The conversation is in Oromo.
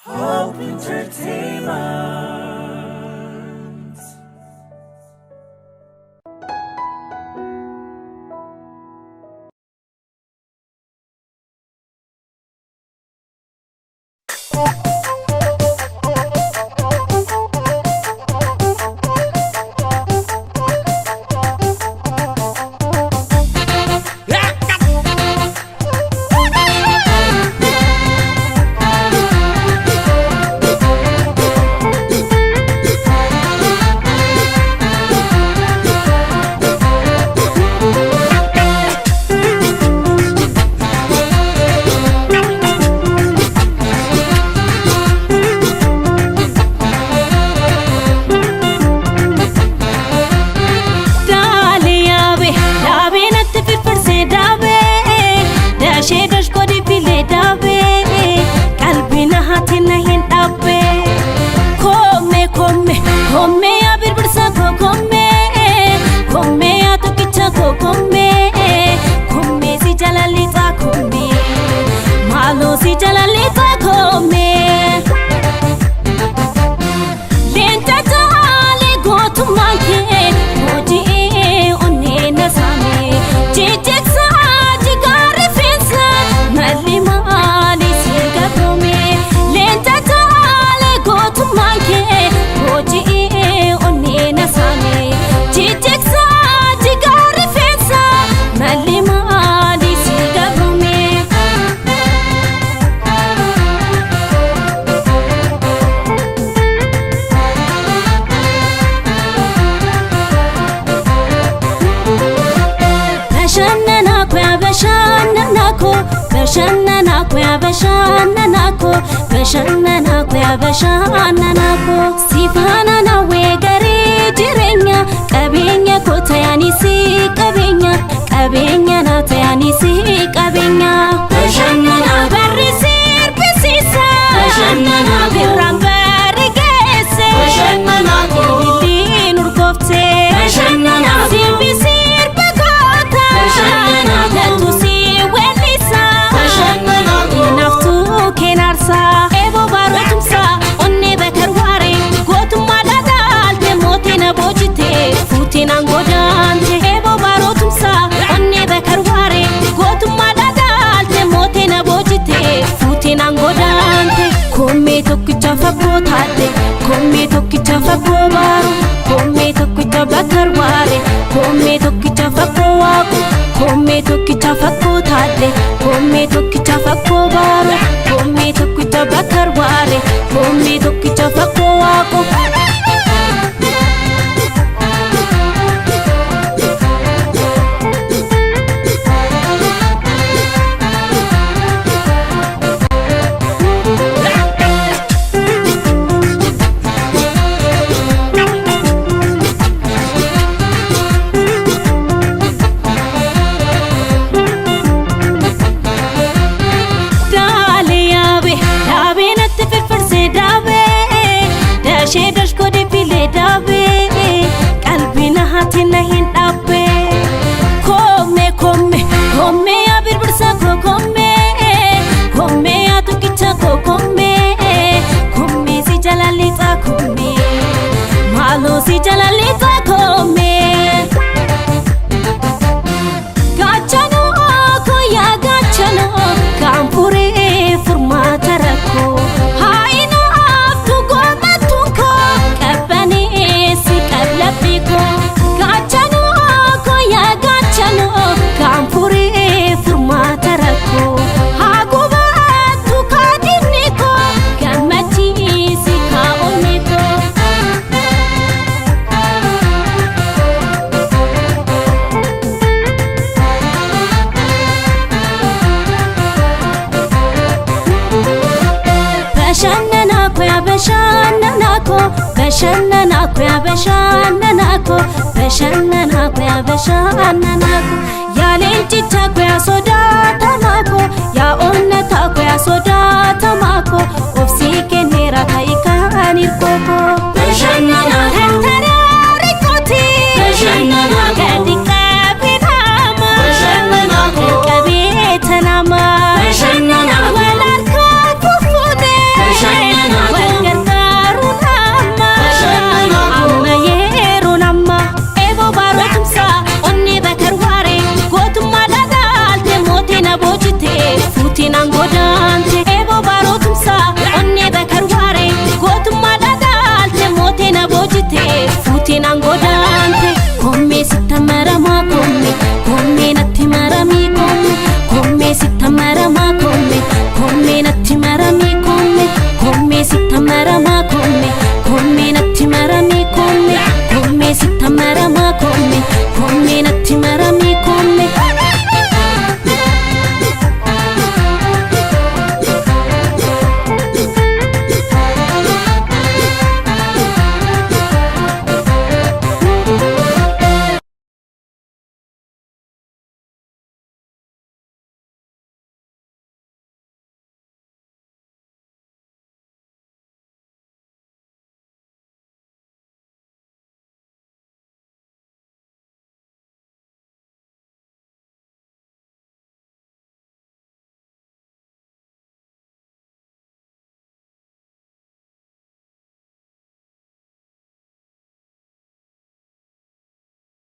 Hope Entertainment. Sifana na wegare jirenya kabenya ko tayani si kabenya na tayani si kabenya bashana na barisir bisisa bashana na birambar gese bashana na dilin urkofte bashana na bisir bagota bashana na tusi welisa bashana na naftu kenarsa ebo barotumsa Futina godante ebo barotumsa onne bekarware gotuma dadalte motina bojite futina godante komme tokkicha fagotate komme tokkicha fagobaru komme tokkicha bakarware komme tokkicha fagowaku komme tokkicha fagotate komme tokkicha fagobaru komme tokkicha bakarware komme tokkicha fagowaku si jalalita come gachano ko ya gachano kampure formata rako haina tu goma tuko kabani si kablapiko gachano ko ya gachano kampure formata rako haguba tu kadiniko gamati si kaoniko Bashananako ya lelchicha kwa soda tamako ya onna ta kwa soda tamako ofsike nera kaikan irkoko bashananako tarari koti bashananako kadika pinama bashananako kabita nama bashananako walarka fufude bashananako fuutiin angodaante eeboo baarotumsa onnee bakarwaare gootummaa dhagaalte mootiin aboojite fuutiin angodaante kommee sitta maramaa kommee natti maramii kommee sitta maramaa kommee natti maramii